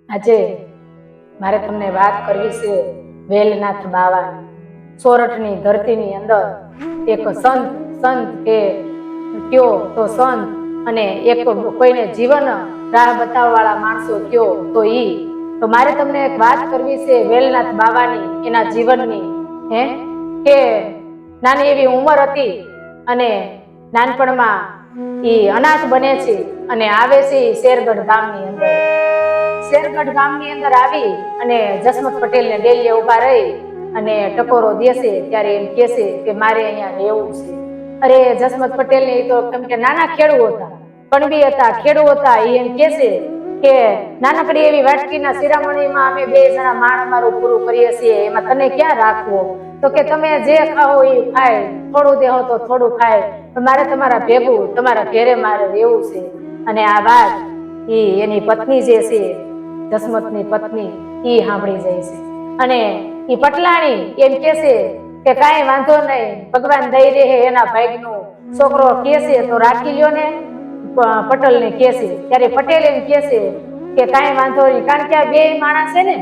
આજે મારે તમને વાત કરવી છે વેલનાથ બાવાની। સોરઠની ધરતીની અંદર એક સંત કે કયો તો સંત અને એક કોઈને જીવન રાહ બતાવવાવાળા માણસો કયો તો ઈ। તો મારે તમને એક વાત કરવી છે વેલનાથ બાવાની, એના જીવનની। કે નાની એવી ઉંમર હતી અને નાનપણમાં ઈ અનાથ બને છે અને આવે છે શેરગઢ ગામની અંદર। શેરગઢ ગામની અંદર આવી અને જસમત પટેલને ડેલીએ ઉભા રહી અને ટકોરો દેશે ત્યારે એમ કહેશે કે મારે અહીંયા રહેવું છે। અરે જસમત પટેલને તો કેમ કે નાના ખેડૂ હતા, કણબી હતા, ખેડૂ હતા, એ એમ કહેશે કે નાનકડી એવી વાટકીના શિરામણીમાં અમે બે જણા માણ અમારું પૂરું કરીએ છીએ, એમાં તને ક્યાં રાખવો? તો કે તમે જે ખાઓ એ ખાય, થોડું દેહો તો થોડું ખાય, પણ મારે તમારા ભેગું તમારા ઘેરે મારે રહેવું છે। અને આ વાત એની પત્ની જે છે, જસમતની પત્ની, ઈ સાંભળી જાય છે અને ઈ પટલાણી એમ કહેશે કે કાંઈ વાંધો નહીં, ભગવાન દઈ રહે એના ભાગનું, છોકરો કહેશે તો રાખી લ્યો ને। પટેલને કહેશે ત્યારે પટેલ એમ કહેશે કે કાંઈ વાંધો નહીં, કારણ કે આ બે માણસ છે ને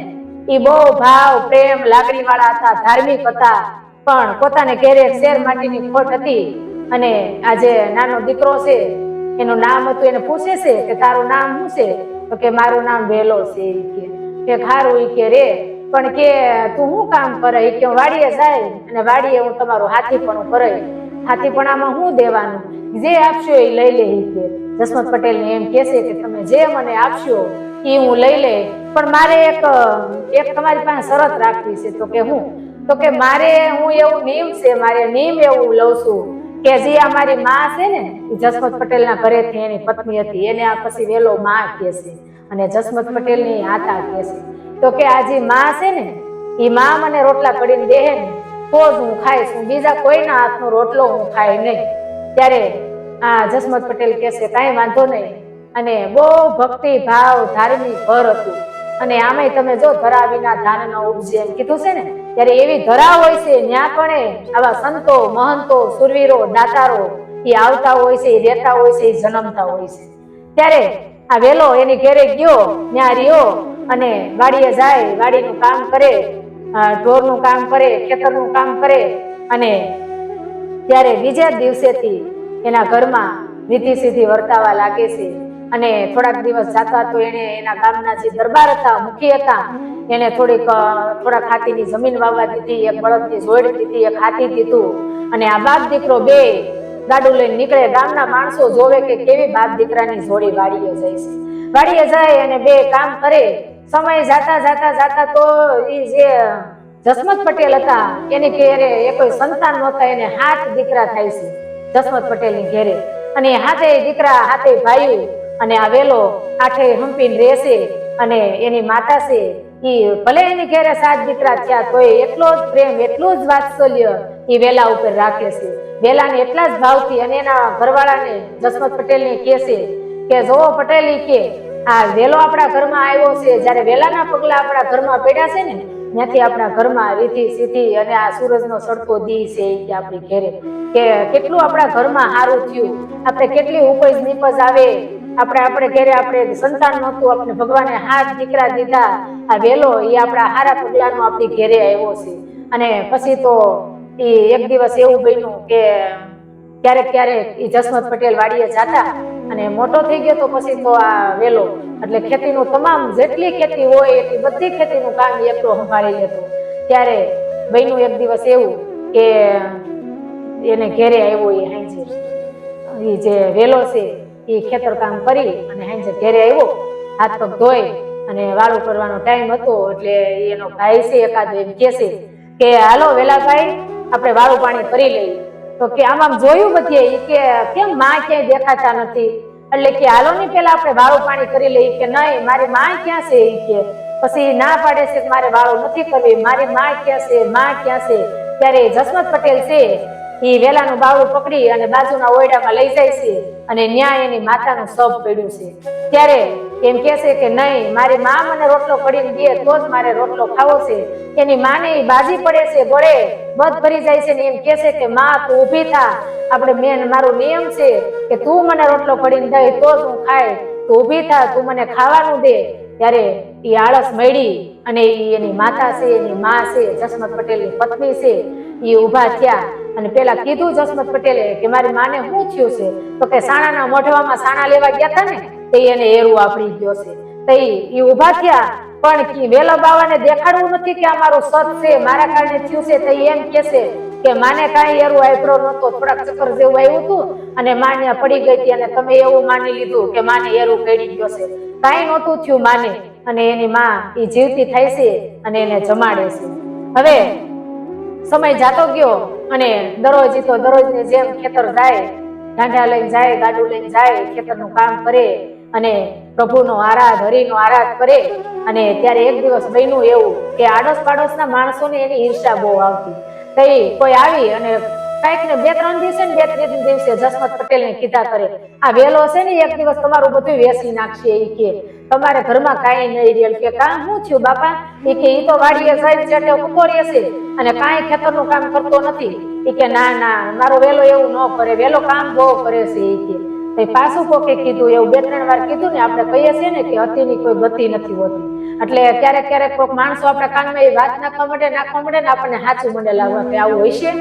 એ બહુ ભાવ પ્રેમ લાગણી વાળા હતા, ધાર્મિક હતા, પણ પોતાને ઘેરે શેર માટીની ખોટ હતી। અને આ જે નાનો દીકરો છે એનું નામ હતું, એને પૂછે છે કે તારું નામ શું છે? તો કે મારું નામ વેલો છે। કે ખારું ઈ કે રે, પણ કે તું શું કામ કરે? કે વાડીએ જાય અને વાડીએ હું તમારું હાથીપણું કરાય, હાથીપણામાં શું દેવાનું, જે આપશો એ લઈ લે। કે જસમત પટેલને એમ કહેશે કે તમે જે મને આપશો એ હું લઈ લે, પણ મારે એક તમારી પાસે શરત રાખવી છે। તો કે હું? તો કે મારે હું એવું નિયમ છે, મારે નિયમ એવું લઉં છું કે જે અમારી માં છે ને, જસમત પટેલના ઘરેથી એની પત્ની હતી, એને આ પછી વેલો માં કહેશે અને જસમત પટેલની આતા કહેશે। તો કે આ જે માં છે ને એ માં મને રોટલા કરીને દે ને તો જ હું ખાઈશ, હું બીજા કોઈના હાથનો રોટલો હું ખાઈ નહીં। ત્યારે આ જસમત પટેલ કહેશે કાંઈ વાંધો નહીં, અને બહુ ભક્તિ ભાવ ધાર્મિક ઘર હતું। અને આમાંય તમે જો ધરા વિના ધાન ન ઉપજે એમ કીધું છે ને, ત્યારે એવી ધરા હોય છે ત્યાં પણ આવા સંતો, મહંતો, સુરવીરો, દાતારો એ આવતા હોય છે, એ રહેતા હોય છે, એ જન્મતા હોય છે। ત્યારે આ વેલો એની ઘેરે ગયો, ત્યાં રહ્યો અને વાડીએ જાય, વાડીનું કામ કરે, ઢોરનું કામ કરે, ખેતરનું કામ કરે, અને ત્યારે બીજા દિવસેથી એના ઘરમાં રીતિ સીધી વર્તાવા લાગે છે। અને થોડાક દિવસ જાતા તો એને એના ગામના જે દરબાર હતા, મુખી હતા, એને થોડાક હાથીની જમીન વાવવા દીધી, એક બળદની જોડ દીધી, એક હાથી દીધું, અને આ બાપ દીકરો બે ગાડું લઈને નીકળે। ગામના માણસો જોવે કે કેવી બાપ દીકરાની જોડી વાડીએ જાય છે, વાડીએ જાય અને બે કામ કરે। સમય જાતા જાતા જાતા તો એ જે જસમત પટેલ હતા એની ઘેરે એ કોઈ સંતાન નહોતા, એને 7 દીકરા થાય છે જસમત પટેલની ઘેરે, અને હાથે દીકરા હાથે ભાઈ, અને આ વેલો આઠે હંપીને રહેશે। અને એની માતા છે એ ભલે એની ઘેરે 7 દીકરા થયા તોય એટલો જ પ્રેમ, એટલું જ વાત્સલ્ય એ વેલા ઉપર રાખે છે, વેલાને એટલા જ ભાવથી। અને એના ઘરવાળાને જસમત પટેલને કહેશે કે જોવો પટેલ, કે આ વેલો આપણા ઘરમાં આવ્યો છે, જ્યારે વેલાના પગલા આપણા ઘરમાં પડ્યા છે ને ત્યાંથી આપણા ઘરમાં રીતિ સીધી અને આ સૂરજનો સડતો દી છે કે આપણી ઘેરે કે કેટલું આપણા ઘરમાં સારું થયું, આપણે કેટલી ઉપજ નીપજ આવે, આપણે ઘેરે આપણે સંતાન નહોતું, આપણે ભગવાને 7 દીકરા દીધા, આ વેલો એ આપણા હારા પગલાનો આપણી ઘેરે આવ્યો છે। અને પછી તો એક દિવસ એવું બન્યું કે ક્યારેક એ જસમત પટેલ વાડીએ જતા અને મોટો થઈ ગયો તો પછી તો આ વેલો એટલે ખેતીનું તમામ જેટલી ખેતી હોય એટલી બધી ખેતીનું કામ એકલો સંભાળી લેતો। ત્યારે બન્યું એક દિવસ એવું કે એને ઘેરે આવ્યો, એ હાંજે એ જે વેલો છે એ ખેતર કામ કરી અને હાંજે ઘેરે આવ્યો, હાથ પગ ધોઈ અને વાળું કરવાનો ટાઈમ હતો, એટલે એનો ભાઈ છે એકાદો એમ કહેશે કે હાલો વેલાભાઈ આપણે વાળું પાણી કરી લઈએ। તો કે આમ જોયું બધે, કે કેમ માં ક્યાંય દેખાતા નથી, એટલે કે હાલો ની પેલા આપણે વાળું પાણી કરી લઈએ। કે નહીં, મારી માં ક્યાં છે? કે પછી ના પાડે છે કે મારે વાળું નથી કરવી, મારી માં ક્યાં છે, માં ક્યાં છે? ત્યારે જસમત પટેલ છે એ વેલાનું બાવળું પકડી અને બાજુના ઓરડામાં લઈ જાય છે, અને ન્યાય એની માતાનું શબ પડ્યું છે। ત્યારે એમ કહેશે કે નહીં, મારી માં મને રોટલો કરીને દે તો જ મારે રોટલો ખાવો છે। એની માને બાજી પડે છે, ગળે બધ ભરી જાય છે, ને એમ કહેશે કે માં તું ઊભી થા, મારું નિયમ છે કે તું મને રોટલો કરીને દે તો જ હું ખાય, તું ઊભી થા, તું મને ખાવાનું દે। ત્યારે એ આળસ મળી અને એની માતા છે, એની માં છે, જસમત પટેલની પત્ની છે, એ ઊભા થયા અને પેલા કીધું જસમત પટેલે કે મારી માને શું થયું છે? તો કે સાણાના મોઢવામાં સાણા લેવા ગયા હતા ને તે એને એરું આપડી ગયો છે. તો એ ઊભા થયા પણ વેલો બાવાને દેખાડવું નથી કે આ મારું સત છે, મારા કારણે થયું છે. તો એમ કેશે કે માને કાંઈ એરું આપ્યો નહોતો, થોડાક ચક્કર જેવું આવ્યું હતું અને માને પડી ગઈ હતી અને તમે એવું માની લીધું કે માને એરું પડી ગયો છે. કાંઈ નહોતું થયું માને. અને એની માં એ જીવતી થાય છે અને એને જમાડે છે. હવે સમય જાતો ગયો અને દરરોજ તો દરરોજની જેમ ખેતર જાય, ઢાંઢા લઈને જાય, ગાડું લઈને જાય, ખેતરનું કામ કરે અને પ્રભુનો આરાધ, હરિનો આરાધ કરે. અને ત્યારે એક દિવસ બન્યું એવું કે આડોશ પાડોશના માણસોને એની ઈર્ષા બહુ આવતી. તો કોઈ આવી અને કાંઈક ને 2-3 દિવસે ને 2-3 દિવસે જસમત પટેલને કીધા કરે, આ વેલો છે ને એક દિવસ તમારું બધું વેસી નાખશે. એ કે તમારે ઘરમાં કાંઈ નહીં રેલ. કે કામ શું થયું બાપા? એ કે ઈ તો વાડીએ જઈને ચેટે ઉભો રહેશે અને કાંઈ ખેતરનું કામ કરતો નથી. એ કે ના ના, મારો વેલો એવું ન કરે, વેલો કામ બહુ કરે છે. એ કે પાછું કોકે કીધું એવું 2-3 વાર કીધું ને આપણે કહીએ છીએ ને કે અતિની કોઈ ગતિ નથી હોતી. એટલે ક્યારેક ક્યારેક કોઈક માણસો આપણા કાનમાં એ વાત નાખવા માંડે ને આપણને સાચું મને લાગવા કે આવું હશે.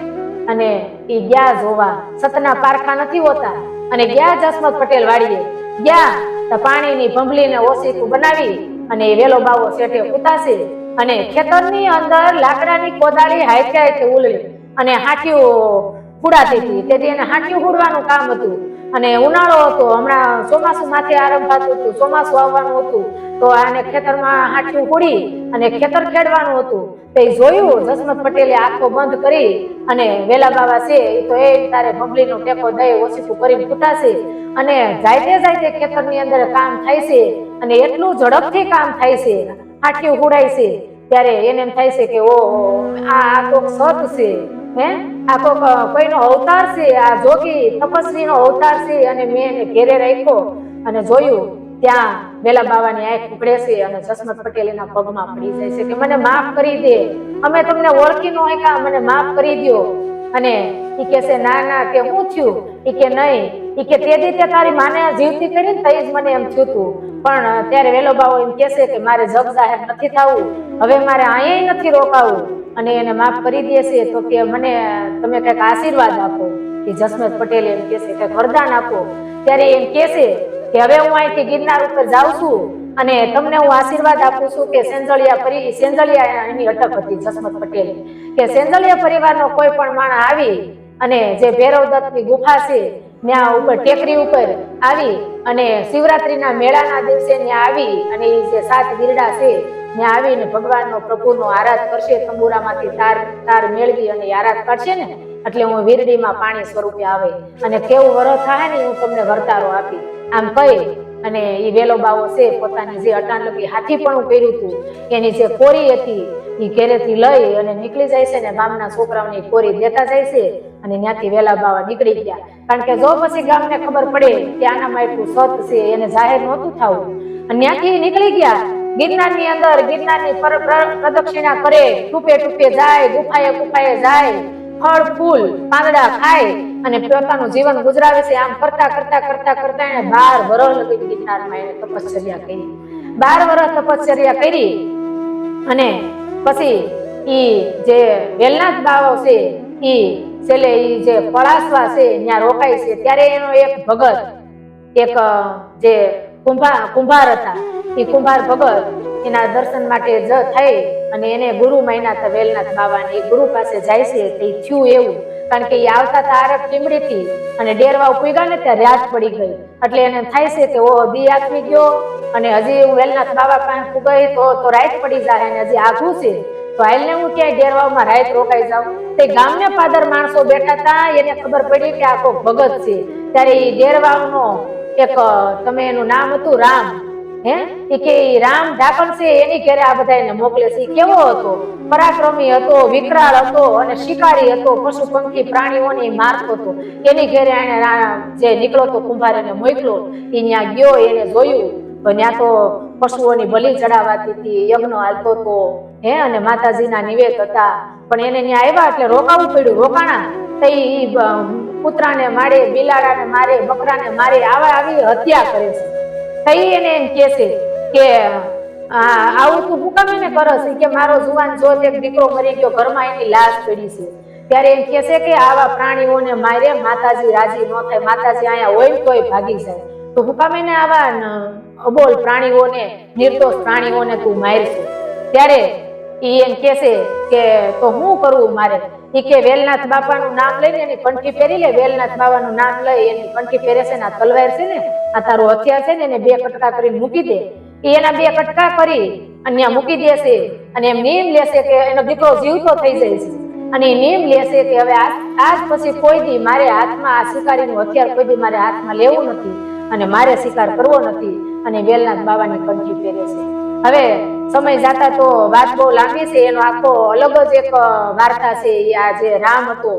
અને એ ગયા જોવા, સતના પારખા નથી હોતા. અને ગયા જસમત પટેલ વાડીએ ગયા તો પાણીની ભંભલીને ઓસીકું બનાવી અને એ વેલો બાવો શેઠે ઉતાશે અને ખેતરની અંદર લાકડાની કોદાળી હાથે હાથે ઉલળી અને હાથિયું હુડાતી હતી. તેથી એને હાથિયું હુડવાનું કામ હતું. અને ઉનાળો હતો, હમણાં ચોમાસું માથે આરંભ થતું હતું, ચોમાસું આવવાનું હતું. તો આને ખેતરમાં હાથિયું હુડી અને ખેતર ખેડવાનું હતું. તો એ જોયું જસમત પટેલે આંખો બંધ કરી અને વેલા બાવા છે એ તો એ તારે ભંભલીનો ટેકો દઈ ઓછીકું કરીને ફૂટાશે અને જાયતે ખેતરની અંદર કામ થાય છે અને એટલું ઝડપથી કામ થાય છે, હાથિયું હુડાય છે. ત્યારે એને એમ થાય છે કે ઓ આ કોક સત છે, હે આ કોક કોઈનો અવતાર છે, આ જોગી તપસ્વીનો અવતાર છે. અને મેં એને ઘેરે રાખ્યો અને જોયું ત્યાં વેલા બાવાની આંખ ઉઘડે છે અને જસમત પટેલ એના પગમાં પડી જાય છે કે મને માફ કરી દે, અમે તમને ઓળખી ન હોય, મને માફ કરી દો. અને ઈ કે છે ના ના, કે શું થયું? ઈ કે નહીં, ઈ કે તે દી તે તારી માને જીવતી કરીને તઈ જ મને એમ થયું હતું. પણ ત્યારે વેલો બાવો એમ કહેશે કે મારે જગ જાહેર નથી થવું, હવે મારે અહીંયા નથી રોકાવું. અને એને માફ કરી દેશે તો કે મને તમે કંઈક આશીર્વાદ આપો. કે જસમત પટેલ એમ કહેશે કે વરદાન આપો. ત્યારે એમ કહેશે કે હવે હું અહીંથી ગિરનાર ઉપર જાઉં છું અને તમને હું આશીર્વાદ આપું છું કે સેંજળિયા એની અટક હતી જસમત પટેલ કે સેંજળિયા પરિવારનો કોઈ પણ માણસ આવી અને જે ભૈરવદત્તની ગુફા છે ત્યાં ઉપર ટેકરી ઉપર આવી અને શિવરાત્રીના મેળાના દિવસે ત્યાં આવી અને એ જે 7 ગીરડા છે ત્યાં આવીને ભગવાનનો પ્રભુનો આરાધ કરશે, તંબુરામાંથી તાર મેળવી અને આરાધ કરશે ને એટલે હું વીરડીમાં પાણી સ્વરૂપે આવે અને કેવું વરસ થાય ને હું તમને વર્તારો આપી. આમ કહી અને એ વેલો બાવો છે પોતાની જે અટાણલગી હાથીપણું કર્યું હતું એની જે કોરી હતી એ ઘેરેથી લઈ અને નીકળી જાય છે ને ગામના છોકરાઓને કોરી દેતા જાય છે અને ત્યાંથી વેલા બાવા નીકળી ગયા. કારણ કે જો પછી ગામને ખબર પડે કે આનામાં એટલું સત છે, એને જાહેર નહોતું થવું. અને ત્યાંથી નીકળી ગયા ગિરનારની અંદર, ગિરનારની પ્રદક્ષિણા કરે, ટૂપે ટૂપે જાય, ગુફાએ જાય, ફળ ફૂલ પાંદડા ખાય અને પોતાનું જીવન ગુજરાવે છે. આમ કરતા એને 12 વર્ષ લગી ગિરનારમાં એને તપશ્ચર્યા કરી. 12 વર્ષ તપશ્ચર્યા કરી અને પછી ઈ જે વેલનાથ બાવો છે ઈ છેલ્લે ઈ જે પળાસવા છે ત્યાં રોકાય છે. ત્યારે એનો એક ભગત, એક જે કુંભાર હતા, એ કુંભાર ભગત એના દર્શન માટે થઈ અને એને ગુરુ માન્યા હતા વેલનાથ બાવાને. એ ગુરુ પાસે જાય છે. તે થયું એવું કારણ કે એ આવતા હતા આરબ ટીમડીથી અને ડેરવાવ પૂગ્યા ને ત્યાં રાત પડી ગઈ. એટલે એને થાય છે કે ઓ દી આથમી ગયો અને હજી હું વેલનાથ બાવા પાસે પૂગાઈ તો રાત પડી જાય અને હજી આઘું છે તો હાલને હું ક્યાંય ડેરવાવમાં રાત રોકાઈ જાઉં. તે ગામને પાદર માણસો બેઠા હતા, એને ખબર પડી કે આ કોઈ ભગત છે. ત્યારે એ ડેરવાવનો એક તમે એનું નામ હતું રામ, કે રામ ઢાકણ છે એની ઘરે આ બધા એને મોકલે છે. કેવો હતો? પરાક્રમી હતો, વિકરાળ હતો અને શિકારી હતો, પશુ પંખી પ્રાણીઓને મારતો હતો. એની ઘરે એને જે નીકળો તો કુંભાર એને મોકલો. એ ત્યાં ગયો, એને જોયું તો ત્યાં તો પશુઓની બલિ ચડાવાતી હતી, યજ્ઞ હાલતો હતો અને માતાજીના નિવેદ હતા. પણ એને ત્યાં આવ્યા એટલે રોકાવું પડ્યું. રોકાણા તો કૂતરાને મારે, બિલાડાને મારે, બકરાને મારે, આવી હત્યા કરે છે. તઈ એને એમ કહે છે કે આવું તું હું કામ એને કરસ કે મારો જુવાન જોત એક દીકરો મરી ગયો, ઘરમાં એની લાશ પડી છે, ત્યારે એમ કહે છે કે આવા પ્રાણીઓને મારે માતાજી રાજી ન થાય, માતાજી અહીંયા હોય તોય ભાગી જાય, તો હું કામ એને આવા અબોલ પ્રાણીઓને, નિર્દોષ પ્રાણીઓને તું મારશે? ત્યારે ઈ એમ કહે કે તો હું કરવું મારે? ઈ કે વેલનાથ બાપાનું નામ લઈને એની કંઠી પહેરી લે, વેલનાથ બાબાનું નામ લઈ એની કંઠી પહેરે છે ને આ તલવાર છે ને આ તારું હથિયાર છે ને એને 2 કટકા કરીને મૂકી દે. એ એના 2 કટકા કરી અને ત્યાં મૂકી દેશે અને એમ નિયમ લેશે કે એનો દીકરો જીવતો થઈ જાય છે અને એ નિયમ લેશે કે હવે આજ પછી કોઈ દી મારે હાથમાં આ શિકારીનું હથિયાર કોઈ દી મારે હાથમાં લેવું નથી અને મારે શિકાર કરવો નથી અને વેલનાથ બાબાની કંઠી પહેરે છે. હવે સમય જતા તો વાત બહુ લાંબી છે, એનો આખો અલગ જ એક વાર્તા છે. આ જે રામ હતો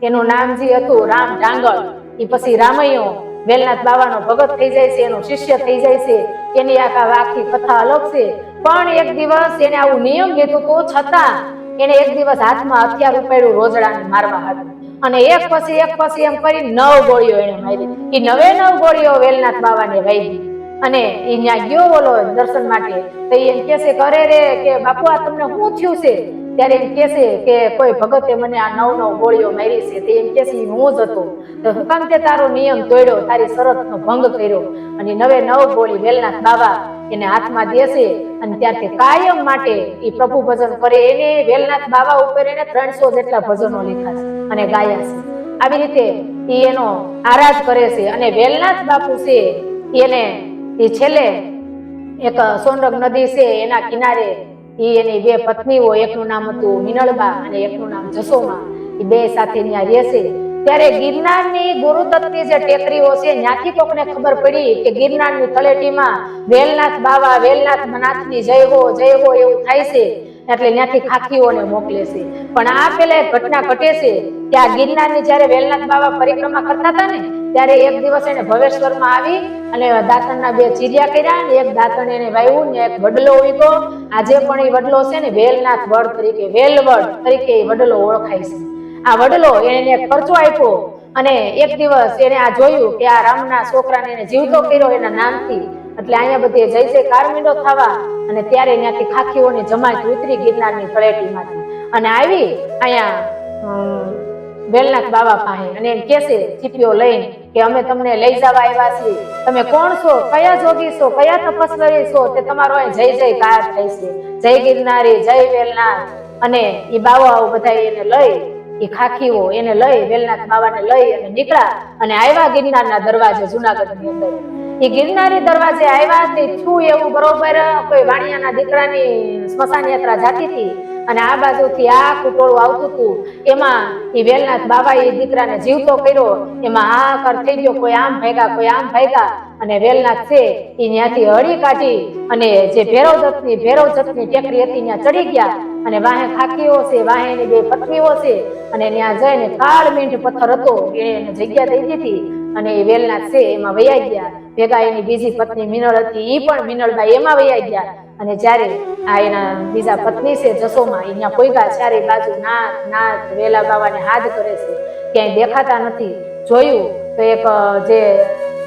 એનું નામ જે હતું રામ ડાંગળ, એ પછી રામૈયો વેલનાથ બાબાનો ભગત થઈ જાય છે, એનો શિષ્ય થઈ જાય છે, એની આખી કથા અલગ છે. પણ એક દિવસ એને આવું નિયમ લીધું તો છતાં એને એક દિવસ હાથમાં હથિયાર ઉપાડ્યું રોજડાને મારવા હતું અને એક પછી એમ કરી 9 ગોળીઓ એને મારી. એ 9 ગોળીઓ વેલનાથ બાબાને વાગી અને એ ત્યાં ગયો બોલો દર્શન માટે, તો એમ કહેશે કે અરે રે કે બાપુ આ તમને શું થયું છે? ત્યારે એમ કહેશે કે કોઈ ભગતે મને આ 9 ગોળીઓ મારી છે. તે એમ કહેશે હું જ હતો, તો હું કામ તે તારો નિયમ તોડ્યો, તારી શરતનો ભંગ કર્યો? અને 9 ગોળી વેલનાથ બાબા એને હાથમાં દેશે અને ત્યારથી કાયમ માટે એ પ્રભુ ભજન કરે. એને વેલનાથ બાબા ઉપર એને 300 જેટલા ભજનો લખ્યા છે અને ગાયા છે. આવી રીતે એ એનો આરાધ કરે છે અને વેલનાથ બાપુ છે એને એ છેલ્લે એક સોનરગ નદી છે એના કિનારે એની 2 પત્નીઓ, એકનું નામ હતું મિનળબા અને એકનું નામ જસોમા, એ 2 સાથે ત્યાં રહેશે. ત્યારે ગિરનારની ગુરુદત્તની જે ટેકરીઓ છે ત્યાંથી કોકને ખબર પડી કે ગિરનારની તળેટીમાં વેલનાથ બાબા વેલનાથ નાથની જય હો એવું થાય છે, એટલે ત્યાંથી ખાખીઓને મોકલે છે. પણ આ પેલા એક ઘટના ઘટે છે કે આ ગિરનારની જયારે વેલનાથ બાબા પરિક્રમા કરતા હતા ને ત્યારે એક દિવસ એને ભવેશ્વરમાં આવી અને દાંતણના 2 ચીરિયા કર્યા અને એક દાંતણ એને વાવ્યું ને એક વડલો ઉગ્યો. આજે પણ એ વડલો છે ને વેલનાથ વડ તરીકે, વેલવડ તરીકે એ વડલો ઓળખાય છે. આ વડલો એને એક પરચો આપ્યો અને એક દિવસ એને આ જોયું કે આ રામના છોકરાને એને જીવતો કર્યો એના નામથી, એટલે અહીંયા બધે જય જયકાર મીંડો થવા અને ત્યારે ત્યાંથી ખાખીઓની જમાત ઉતરી ગિરનારની તળેટીમાંથી અને આવી અહીંયા વેલનાથ બાબા પાસે અને એમ કહેશે ચીપીઓ લઈને કે અમે તમને લઈ જવા આવ્યા છીએ, તમે કોણ છો, કયા જોગી છો, કયા તપસ્વી છો, તે તમારો અહીં જય જયકાર થાય છે, જય ગિરનારી, જય વેલનાથ. અને એ બાવાઓ બધા એને લઈ, એ ખાખીઓ એને લઈ વેલનાથ બાબાને લઈ અને નીકળ્યા અને આવ્યા ગિરનારના દરવાજે જુનાગઢની અંદર. એ ગિરનારી દરવાજે આવ્યા તે છું એવું બરોબર કોઈ વાણિયાના દીકરાની સ્મશાન યાત્રા જાતી હતી અને આ બાજુથી આખું ટોળું આવતું હતું. એમાં એ વેલનાથ બાબા એ દીકરાને જીવતો કર્યો, એમાં હાહાકાર થઈ ગયો, કોઈ આમ ભાગ્યા કોઈ આમ ભાગ્યા અને વેલનાથ છે એ ત્યાંથી હળી કાઢી અને જે ભેરવજતની ટેકરી હતી ત્યાં ચડી ગયા અને વાહે ખાખીઓ છે, વાહે એની 2 પત્નીઓ છે અને ત્યાં જઈને કાળ મીંઢ પથ્થર હતો એને જગ્યા દઈ દીધી અને એ વેલનાથ છે એમાં વૈયા ગયા. ભેગા એની બીજી પત્ની મિનળ હતી એ પણ મિનળબા એમાં વૈયા ગયા અને જ્યારે આ એના બીજા પત્ની છે જસોમાં અહીંયા પોઈગા, ચારે બાજુ નાથ વેલા બાબાને હાથ કરે છે, ક્યાંય દેખાતા નથી. જોયું તો એક જે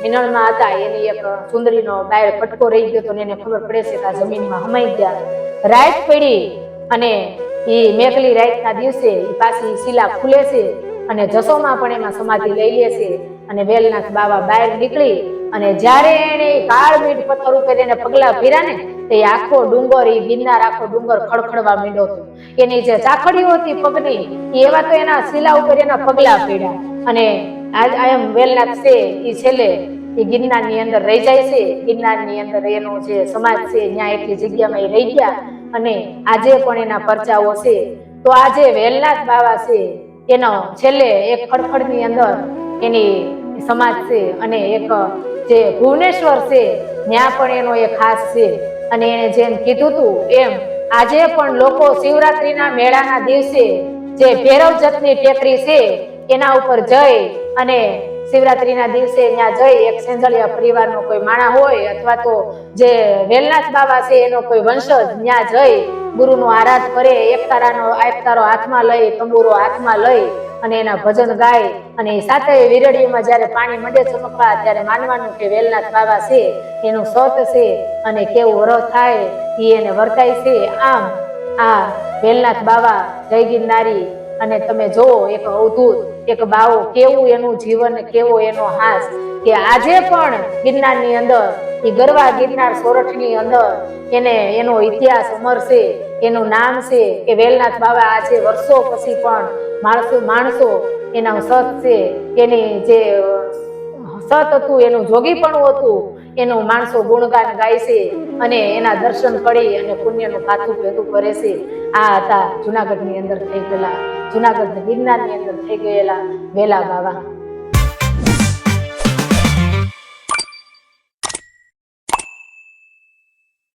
મિનળમાં હતા એની એક સુંદરીનો બહાર પટકો રહી ગયો તો એને ખબર પડે છે કે આ જમીનમાં હમાઈ ગયા. રાત પડી અને એ મેઘલી રાતના દિવસે એ પાછી શિલા ખુલે છે અને જસોમાં પણ એમાં સમાધિ લઈ લે છે અને વેલનાથ બાબા બહાર નીકળી અને જ્યારે એને કાળ મીંઢ પથ્થર ઉપર એને પગલા ભર્યા ને તે આખો ડુંગર, એ ગિરનાર આખો ડુંગર ખડખડવા માંડ્યો હતો. એની જે ચાકડીઓ હતી પગની એવા તો એના શિલા ઉપર એના પગલા પડ્યા અને એમ વેલનાથ છે એ છેલ્લે એ ગિરનારની અંદર રહી જાય છે. ગિરનારની અંદર એનો જે સમાજ છે ત્યાં એટલી જગ્યામાં એ રહી ગયા અને આજે પણ એના પરચાઓ છે. તો આજે વેલનાથ બાબા છે એનો છેલ્લે એક ખડખડની અંદર એની સમાજ છે અને એક જે ભુવનેશ્વર છે ત્યાં પણ એનો એક ખાસ છે અને એને જેમ કીધું હતું એમ આજે પણ લોકો શિવરાત્રીના મેળાના દિવસે જે ભેરવજતની ટેકરી છે એના ઉપર જઈ અને શિવરાત્રીના દિવસે ત્યાં જઈ એક સેંજળિયા પરિવારનો કોઈ માણા હોય અથવા તો જે વેલનાથ બાબા છે એનો કોઈ વંશજ ત્યાં જઈ ગુરુનો આરાધ કરે, એકતારો હાથમાં લઈ, તંબુરો હાથમાં લઈ અને એના ભજન ગાય અને સાથે વીરડીમાં જ્યારે પાણી મંડે ચમકવા ત્યારે માનવાનું કે વેલનાથ બાબા છે એનું સત છે અને કેવું વ્રત થાય એ એને વર્તાય છે. આમ આ વેલનાથ બાબા જય ગિરનારી અને તમે જોવો એક અવધૂત એક બાવો કેવું એનું જીવન કેવો એનો હાસ કે આજે પણ ગિરનારની અંદર એ ગરવા ગિરનાર સોરઠની અંદર એનો ઇતિહાસ અમર છે, એનું નામ છે કે વેલનાથ બાબા આજે વર્ષો પછી પણ માણસો એના સત છે, એની જે સત હતું એનું જોગીપણું હતું એનું માણસો ગુણગાન ગાય છે અને એના દર્શન કરી અને પુણ્યનું પાથું ભેગું કરે છે. આ હતા જુનાગઢની અંદર થઈ ગયેલા, જુનાગઢ ગિરનારની અંદર થઈ ગયેલા વેલા બાબા.